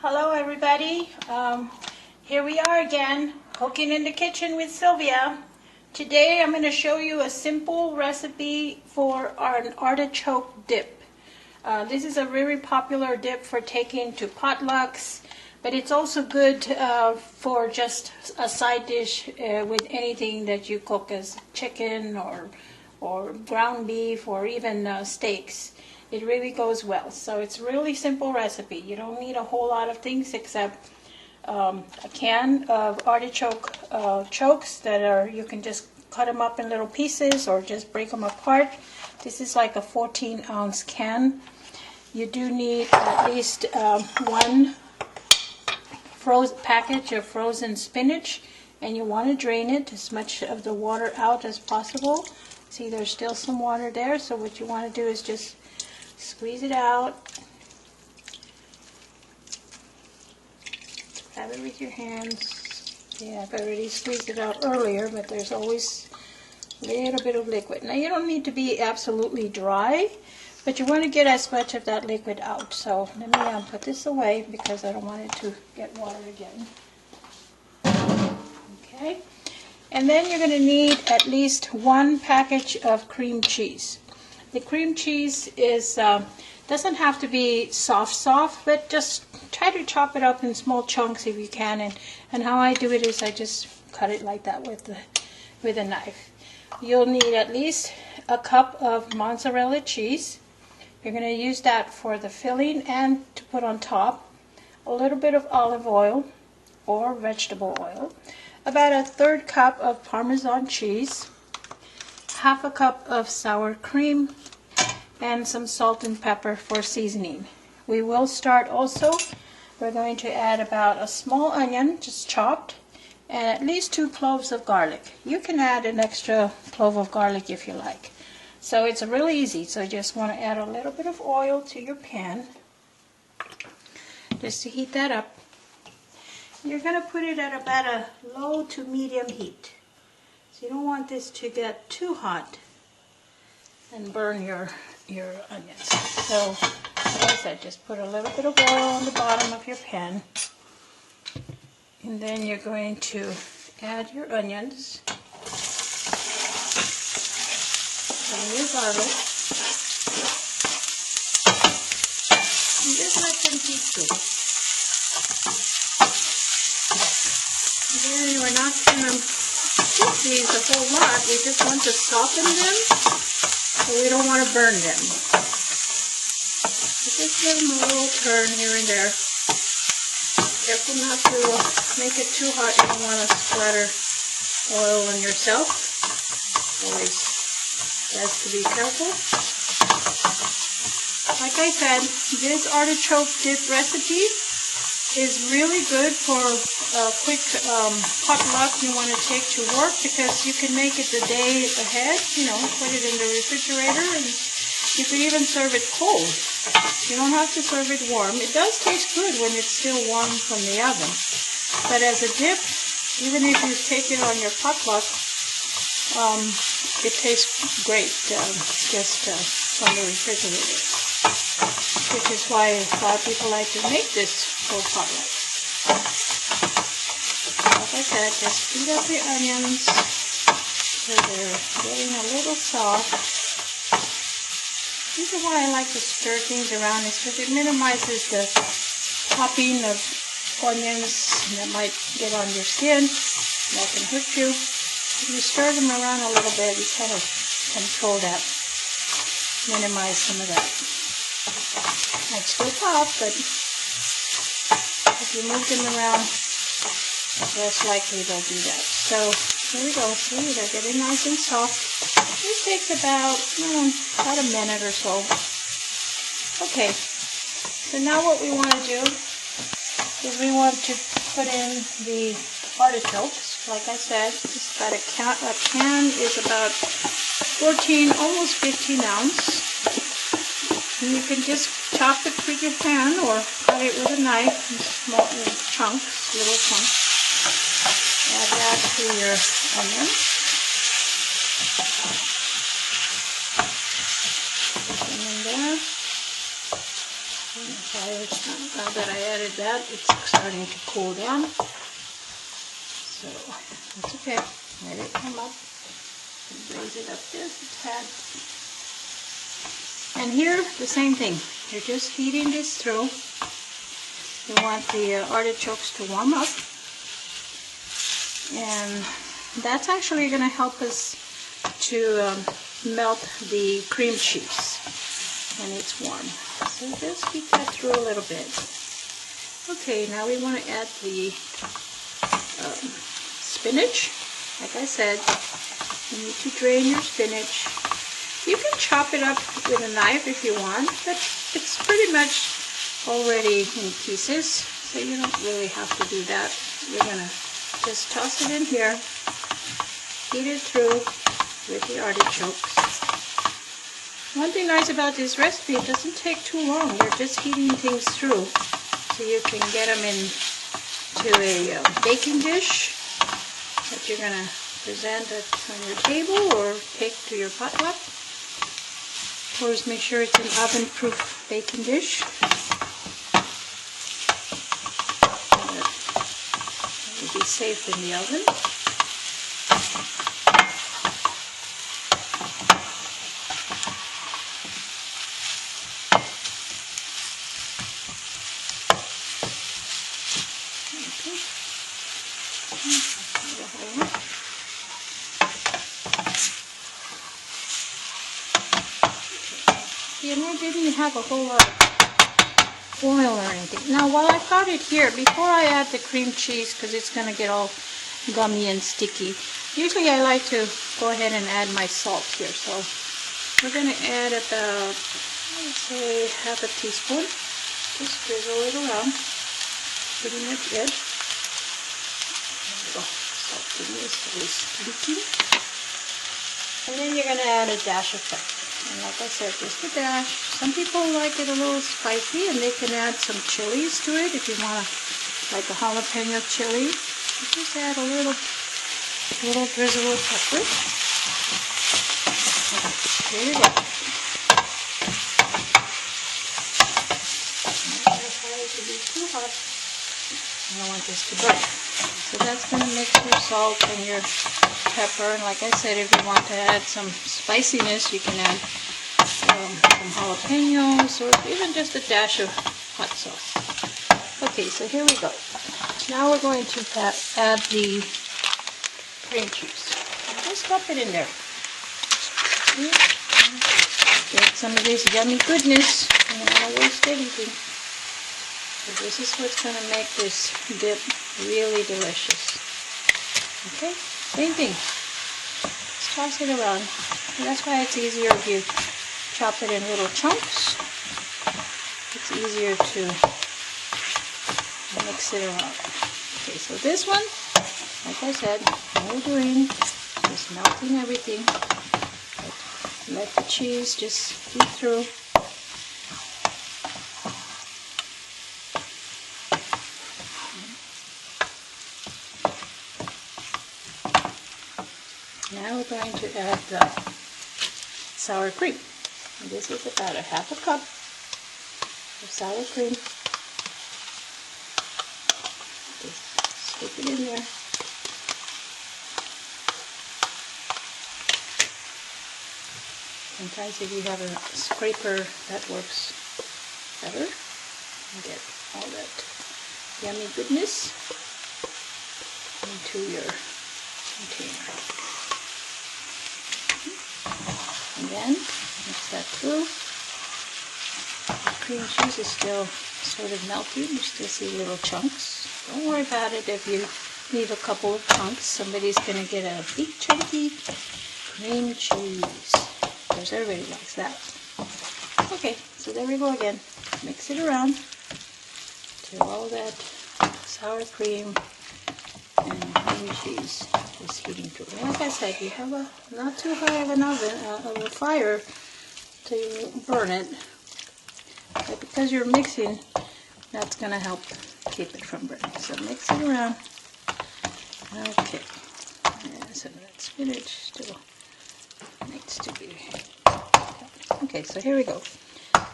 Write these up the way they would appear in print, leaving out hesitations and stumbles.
Hello everybody, here we are again, cooking in the kitchen with Sylvia. Today I'm going to show you a simple recipe for an artichoke dip. This is a very popular dip for taking to potlucks, but it's also good for just a side dish with anything that you cook, as chicken or ground beef or even steaks. It really goes well. So it's a really simple recipe. You don't need a whole lot of things except a can of artichoke chokes that are, you can just cut them up in little pieces or just break them apart. This is like a 14-ounce can. You do need at least one package of frozen spinach, and you want to drain it, as much of the water out as possible. See, there's still some water there, so what you want to do is just squeeze it out. Grab it with your hands. Yeah, I've already squeezed it out earlier, but there's always a little bit of liquid. Now, you don't need to be absolutely dry, but you want to get as much of that liquid out. So let me put this away because I don't want it to get water again. Okay, and then you're going to need at least one package of cream cheese. The cream cheese is doesn't have to be soft, but just try to chop it up in small chunks if you can. And how I do it is I just cut it like that with a knife. You'll need at least a cup of mozzarella cheese. You're going to use that for the filling and to put on top. A little bit of olive oil or vegetable oil. About a third cup of Parmesan cheese. Half a cup of sour cream, and some salt and pepper for seasoning. We will start also, we're going to add about a small onion, just chopped, and at least 2 cloves of garlic. You can add an extra clove of garlic if you like. So it's really easy, so you just want to add a little bit of oil to your pan, just to heat that up. You're going to put it at about a low to medium heat. So you don't want this to get too hot and burn your onions. So, like I said, just put a little bit of oil on the bottom of your pan. And then you're going to add your onions and your garlic. And just let them heat through. And then we're not going to cook these a whole lot. We just want to soften them, so we don't want to burn them. So just give them a little turn here and there. Careful not to make it too hot. You don't want to splatter oil on yourself. Always best to be careful. Like I said, this artichoke dip recipe is really good for a quick potluck you want to take to work, because you can make it the day ahead, put it in the refrigerator, and you could even serve it cold. You don't have to serve it warm. It does taste good when it's still warm from the oven. But as a dip, even if you take it on your potluck, it tastes great just from the refrigerator. Which is why a lot of people like to make this for potluck. Like I said, just beat up the onions so they're getting a little soft. The reason why I like to stir things around is because it minimizes the popping of onions that might get on your skin. That can hurt you. If you stir them around a little bit, you kind of control that, minimize some of that. Might still pop, but if you move them around, less likely they'll do that. So here we go. See, they're getting nice and soft. It takes about a minute or so. Okay, so now what we want to do is we want to put in the artichokes. Like I said, it's about a can is about 14, almost 15 ounce. And you can just chop it with your hand or cut it with a knife in small chunks, little chunks. Add that to your onion. Put them in there. Now that I added that, it's starting to cool down. So that's okay. Let it come up and raise it up just a tad. And here, the same thing. You're just heating this through. You want the artichokes to warm up. And that's actually going to help us to melt the cream cheese when it's warm. So just heat that through a little bit. Okay, now we want to add the spinach. Like I said, you need to drain your spinach. You can chop it up with a knife if you want, but it's pretty much already in pieces, so you don't really have to do that. You're gonna just toss it in here, heat it through with the artichokes. One thing nice about this recipe, it doesn't take too long. You're just heating things through, so you can get them into a baking dish that you're gonna present it on your table or take to your potluck. Of course, make sure it's an oven-proof baking dish. It will be safe in the oven. And I didn't have a whole lot of oil or anything. Now, while I've got it here, before I add the cream cheese, because it's going to get all gummy and sticky, usually I like to go ahead and add my salt here. So we're going to add about, let's say, half a teaspoon. Just drizzle it around. Pretty much it. There we go. Saltiness is leaking. And then you're going to add a dash of pepper. And like I said, just a dash. Some people like it a little spicy, and they can add some chilies to it if you want like a jalapeno chili. You just add a little drizzle of pepper. Stir it up. Not require it to be too hot. I don't want this to burn. So that's going to mix your salt and your pepper. And like I said, if you want to add some spiciness, you can add some jalapenos or even just a dash of hot sauce. Okay, so here we go. Now we're going to add the cream cheese. Just dump it in there. Get some of this yummy goodness. I don't want to waste anything. So this is what's going to make this dip really delicious. Okay, same thing. Just toss it around. And that's why it's easier if you chop it in little chunks. It's easier to mix it around. Okay, so this one, like I said, all we're doing is melting everything. Let the cheese just heat through. Now we're going to add the sour cream. And this is about a half a cup of sour cream. Just stick it in there. Sometimes if you have a scraper, that works better. And get all that yummy goodness into your container. And then mix that through. The cream cheese is still sort of melting. You still see little chunks. Don't worry about it if you leave a couple of chunks. Somebody's going to get a big chunky cream cheese. Because everybody likes that. Okay, so there we go again. Mix it around till all that sour cream and cream cheese is heating through. And like I said, you have a not too high of an oven, of a fire to burn it. But because you're mixing, that's going to help keep it from burning. So mix it around. Okay. And so that spinach still needs to be. Okay, so here we go.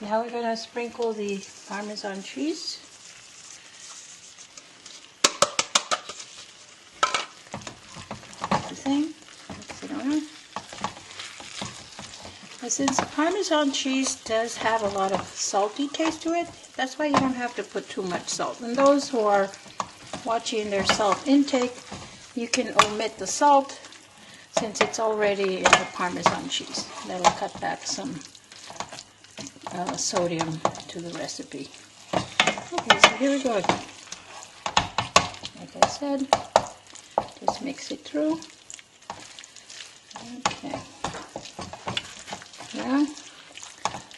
Now we're going to sprinkle the Parmesan cheese. The same. Mix it around. Now, since Parmesan cheese does have a lot of salty taste to it, that's why you don't have to put too much salt. And those who are watching their salt intake, you can omit the salt since it's already in the Parmesan cheese. That'll cut back some sodium to the recipe. Okay, so here we go. Like I said, just mix it through. Okay. Now,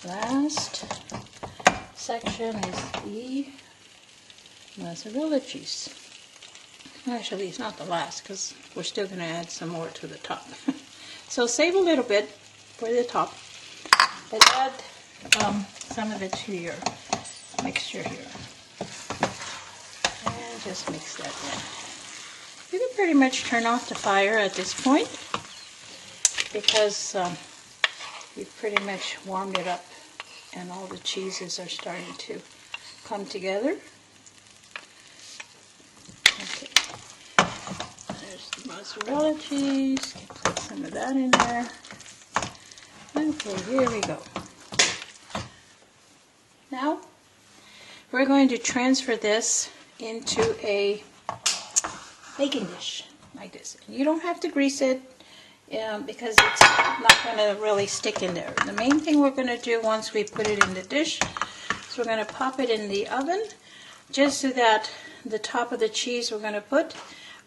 last section is the mozzarella cheese. Actually, it's not the last because we're still going to add some more to the top. So save a little bit for the top, but add some of it to your mixture here. And just mix that in. You can pretty much turn off the fire at this point because you've pretty much warmed it up and all the cheeses are starting to come together. Okay. There's the mozzarella cheese. Put some of that in there. Okay, here we go. Now, we're going to transfer this into a baking dish like this. You don't have to grease it because it's not going to really stick in there. The main thing we're going to do once we put it in the dish is we're going to pop it in the oven just so that the top of the cheese we're going to put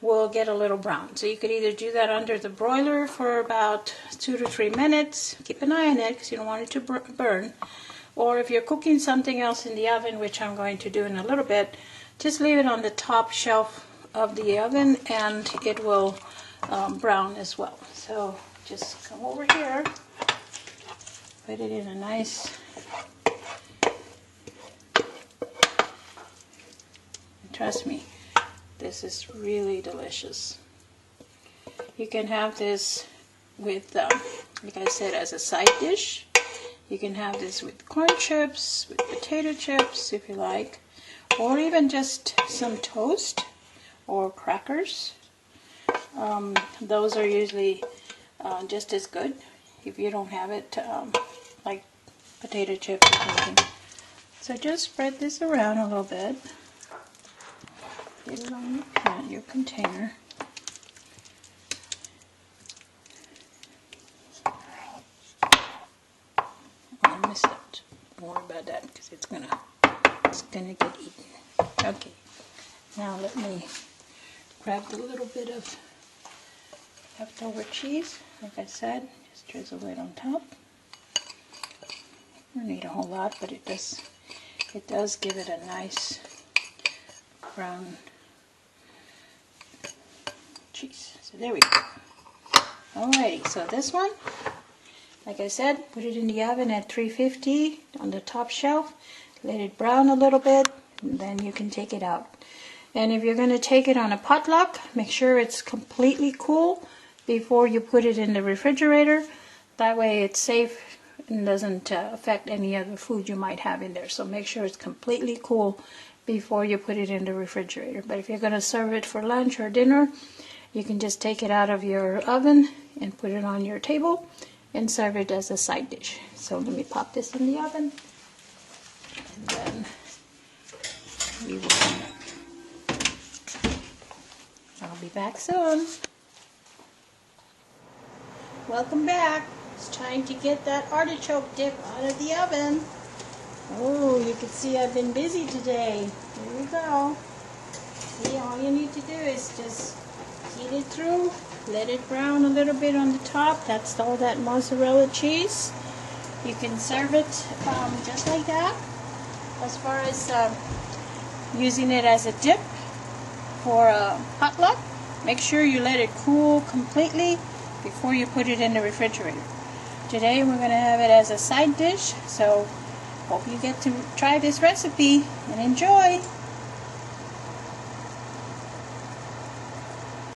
will get a little brown. So you could either do that under the broiler for about 2 to 3 minutes. Keep an eye on it because you don't want it to burn. Or if you're cooking something else in the oven, which I'm going to do in a little bit, just leave it on the top shelf of the oven and it will brown as well. So just come over here, put it in a nice, trust me, this is really delicious. You can have this with, like I said, as a side dish. You can have this with corn chips, with potato chips if you like, or even just some toast or crackers. Those are usually just as good if you don't have it like potato chips or something. So just spread this around a little bit. Get it on your container. I missed it. Don't worry about that because it's gonna get eaten. Okay. Now let me grab a little bit of leftover cheese. Like I said, just drizzle it on top. You don't need a whole lot, but it does give it a nice brown cheese. So there we go. Alrighty, so this one, like I said, put it in the oven at 350 on the top shelf. Let it brown a little bit, and then you can take it out. And if you're going to take it on a potluck, make sure it's completely cool before you put it in the refrigerator. That way it's safe and doesn't affect any other food you might have in there. So make sure it's completely cool before you put it in the refrigerator. But if you're going to serve it for lunch or dinner, you can just take it out of your oven and put it on your table and serve it as a side dish. So let me pop this in the oven, and then we will. I'll be back soon. Welcome back. It's time to get that artichoke dip out of the oven. Oh, you can see I've been busy today. Here we go. See, all you need to do is just heat it through, let it brown a little bit on the top. That's all that mozzarella cheese. You can serve it just like that. As far as using it as a dip for a potluck, make sure you let it cool completely before you put it in the refrigerator. Today we're going to have it as a side dish, so hope you get to try this recipe and enjoy.